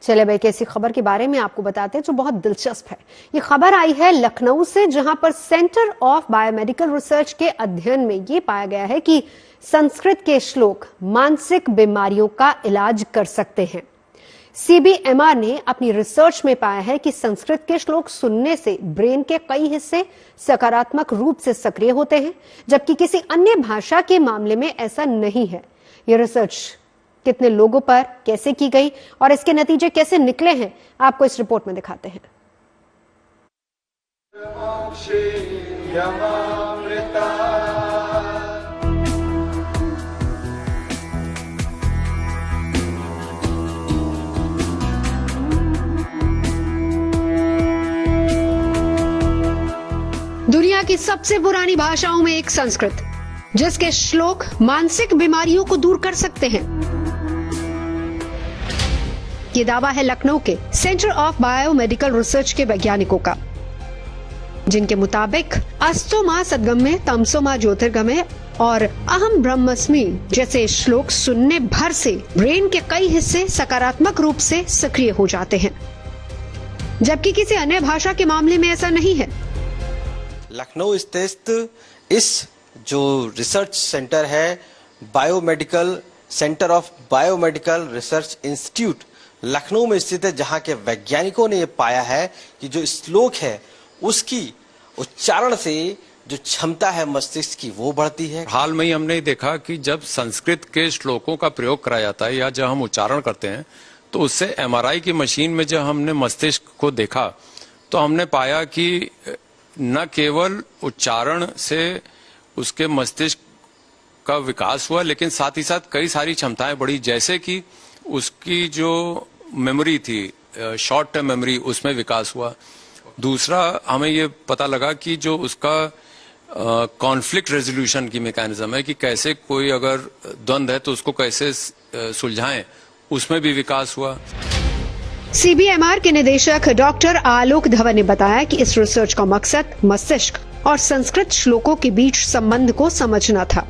चले भाई कैसी खबर के बारे में आपको बताते हैं जो बहुत दिलचस्प है। ये खबर आई है लखनऊ से, जहां पर सेंटर ऑफ बायोमेडिकल रिसर्च के अध्ययन में ये पाया गया है कि संस्कृत के श्लोक मानसिक बीमारियों का इलाज कर सकते हैं। सीबीएमआर ने अपनी रिसर्च में पाया है कि संस्कृत के श्लोक सुनने से ब्रेन के कई हिस्से सकारात्मक रूप से सक्रिय होते हैं, जबकि किसी अन्य भाषा के मामले में ऐसा नहीं है। यह रिसर्च कितने लोगों पर कैसे की गई और इसके नतीजे कैसे निकले हैं, आपको इस रिपोर्ट में दिखाते हैं। दुनिया की सबसे पुरानी भाषाओं में एक संस्कृत, जिसके श्लोक मानसिक बीमारियों को दूर कर सकते हैं। ये दावा है लखनऊ के सेंटर ऑफ बायोमेडिकल रिसर्च के वैज्ञानिकों का, जिनके मुताबिक अस्तो मा सद्गम्य तमसो मा ज्योतिर्गमय और अहम ब्रह्मस्मि जैसे श्लोक सुनने भर से ब्रेन के कई हिस्से सकारात्मक रूप से सक्रिय हो जाते हैं, जबकि किसी अन्य भाषा के मामले में ऐसा नहीं है। लखनऊ स्थित इस जो रिसर्च सेंटर है, biomedical centre of biomedical research institute Lucknow में स्थित है, जहां के वैज्ञानिकों ने यह पाया है कि जो श्लोक है उसकी उच्चारण से जो क्षमता है मस्तिष्क की वो बढ़ती है। हाल में ही हमने देखा कि जब संस्कृत के श्लोकों का प्रयोग कराया जाता है या जब हम उच्चारण करते हैं तो उससे एमआरआई की मशीन में जब हमने मस्तिष्क को देखा तो हमने पाया कि न केवल उच्चारण से उसके मस्तिष्क का विकास हुआ, लेकिन साथ ही साथ कई सारी क्षमताएं बढ़ी, जैसे कि उसकी जो मेमोरी थी, शॉर्ट टर्म मेमोरी, उसमें विकास हुआ। दूसरा, हमें ये पता लगा कि जो उसका कॉन्फ्लिक्ट रेजोल्यूशन की मैकेनिज्म है कि कैसे कोई अगर द्वंद्व है तो उसको कैसे सुलझाएं, उसमें भी विकास हुआ। सीबीएमआर के निदेशक डॉक्टर आलोक धवन ने बताया कि इस रिसर्च का मकसद मस्तिष्क और संस्कृत श्लोकों के बीच संबंध को समझना था,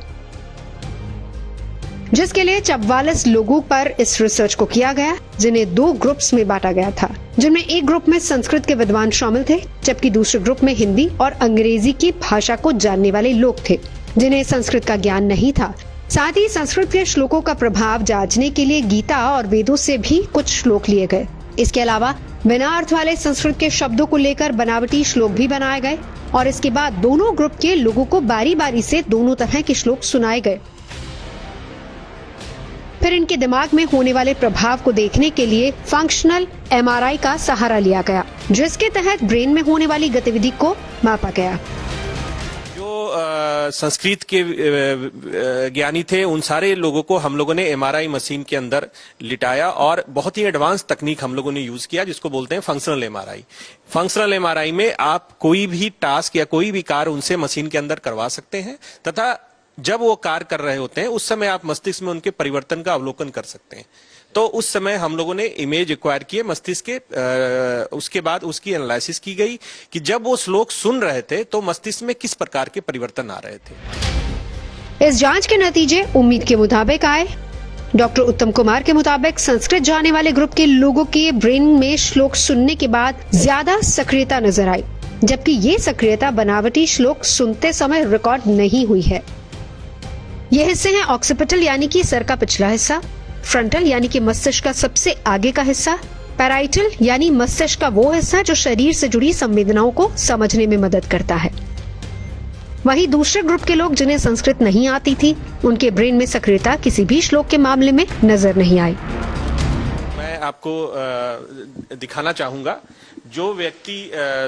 जिसके लिए 44 लोगों पर इस रिसर्च को किया गया, जिन्हें 2 ग्रुप्स में बांटा गया था, जिनमें एक ग्रुप में संस्कृत के विद्वान शामिल थे, जबकि दूसरे ग्रुप में हिंदी और अंग्रेजी की भाषा को जानने वाले लोग थे, जिन्हें संस्कृत का ज्ञान नहीं था। साथ ही संस्कृत के श्लोकों का प्रभाव जांचने के लिए गीता और वेदों से भी कुछ श्लोक लिए गए। इसके अलावा बिना अर्थ वाले संस्कृत के शब्दों को लेकर बनावटी श्लोक भी बनाए गए और इसके बाद दोनों ग्रुप के लोगों को बारी बारी से दोनों तरह के श्लोक सुनाए गए। फिर इनके दिमाग में होने वाले प्रभाव को देखने के लिए फंक्शनल एमआरआई का सहारा लिया गया, जिसके तहत ब्रेन में होने वाली गतिविधि को मापा गया। जो संस्कृत के ज्ञानी थे उन सारे लोगों को हम लोगों ने एमआरआई मशीन के अंदर लिटाया और बहुत ही एडवांस तकनीक हम लोगों ने यूज किया, जिसको बोलते हैं फंक्शनल एमआरआई। फंक्शनल एमआरआई में आप कोई भी टास्क या कोई भी कार्य उनसे मशीन के अंदर करवा सकते हैं तथा जब वो कार्य कर रहे होते हैं उस समय आप मस्तिष्क में उनके परिवर्तन का अवलोकन कर सकते हैं। तो उस समय हम लोगों ने इमेज एक्वायर किए मस्तिष्क के, उसके बाद उसकी एनालिसिस की गई कि जब वो श्लोक सुन रहे थे तो मस्तिष्क में किस प्रकार के परिवर्तन आ रहे थे। इस जांच के नतीजे उम्मीद के मुताबिक आए। डॉक्टर उत्तम कुमार के मुताबिक संस्कृत जानने वाले ग्रुप के लोगों के ब्रेन में श्लोक सुनने के बाद ज्यादा सक्रियता नजर आई, जबकि ये सक्रियता बनावटी श्लोक सुनते समय रिकॉर्ड नहीं हुई है। ये हिस्से हैं ऑक्सीपिटल यानी कि सर का पिछला हिस्सा, फ्रंटल यानी कि मस्तिष्क का सबसे आगे का हिस्सा, पैराइटल यानी मस्तिष्क का वो हिस्सा जो शरीर से जुड़ी संवेदनाओं को समझने में मदद करता है। वहीं दूसरे ग्रुप के लोग जिन्हें संस्कृत नहीं आती थी, उनके ब्रेन में सक्रियता किसी भी श्लोक के मामले में नजर नहीं आई। मैं आपको दिखाना चाहूंगा जो व्यक्ति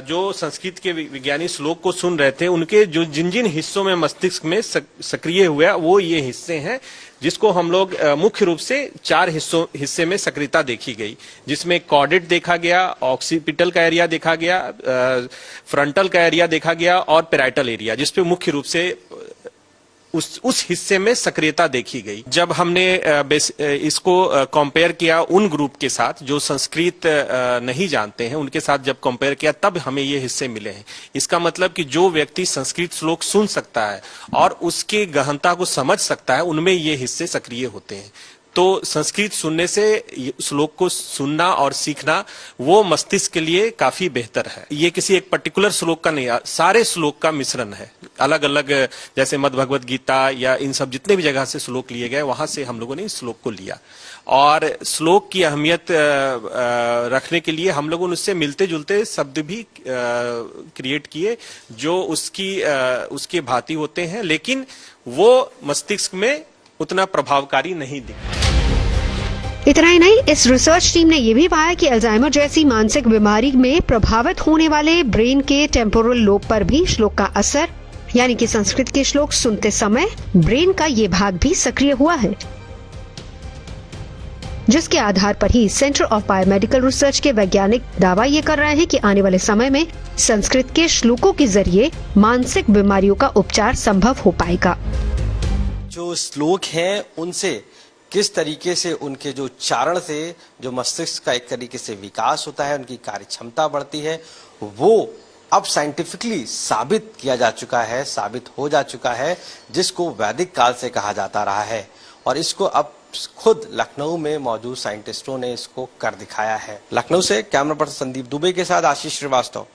जो संस्कृत के विज्ञानी श्लोक को सुन रहे थे उनके जो जिन जिन हिस्सों में मस्तिष्क में सक्रिय हुआ वो ये हिस्से हैं, जिसको हम लोग मुख्य रूप से 4 हिस्से में सक्रियता देखी गई, जिसमें कॉर्डेट देखा गया, ऑक्सीपिटल का एरिया देखा गया, फ्रंटल का एरिया देखा गया और पैराइटल एरिया, जिसपे मुख्य रूप से उस हिस्से में सक्रियता देखी गई। जब हमने इसको कंपेयर किया उन ग्रुप के साथ जो संस्कृत नहीं जानते हैं, उनके साथ जब कंपेयर किया तब हमें ये हिस्से मिले हैं। इसका मतलब कि जो व्यक्ति संस्कृत श्लोक सुन सकता है और उसके गहनता को समझ सकता है, उनमें ये हिस्से सक्रिय होते हैं। तो संस्कृत सुनने से श्लोक को सुनना और सीखना वो मस्तिष्क के लिए काफी बेहतर है। ये किसी एक पर्टिकुलर श्लोक का नहीं, सारे श्लोक का मिश्रण है। अलग अलग जैसे मद् भगवत गीता या इन सब जितने भी जगह से श्लोक लिए गए वहां से हम लोगों ने इस श्लोक को लिया और श्लोक की अहमियत रखने के लिए हम लोगों ने उससे मिलते जुलते शब्द भी क्रिएट किए जो उसके भांति होते हैं, लेकिन वो मस्तिष्क में उतना प्रभावकारी नहीं दिखते। इतना ही नहीं, इस रिसर्च टीम ने यह भी पाया कि अल्जाइमर जैसी मानसिक बीमारी में प्रभावित होने वाले ब्रेन के टेम्पोरल लोब पर भी श्लोक का असर, यानी कि संस्कृत के श्लोक सुनते समय ब्रेन का ये भाग भी सक्रिय हुआ है, जिसके आधार पर ही सेंटर ऑफ बायोमेडिकल रिसर्च के वैज्ञानिक दावा ये कर रहे हैं कि आने वाले समय में संस्कृत के श्लोकों के जरिए मानसिक बीमारियों का उपचार संभव हो पाएगा। जो श्लोक हैं उनसे किस तरीके से उनके जो उच्चारण से जो मस्तिष्क का एक तरीके से विकास होता है, उनकी कार्य क्षमता बढ़ती है, वो अब साइंटिफिकली साबित किया जा चुका है, साबित हो जा चुका है, जिसको वैदिक काल से कहा जाता रहा है और इसको अब खुद लखनऊ में मौजूद साइंटिस्टों ने इसको कर दिखाया है। लखनऊ से कैमरा पर्सन संदीप दुबे के साथ आशीष श्रीवास्तव।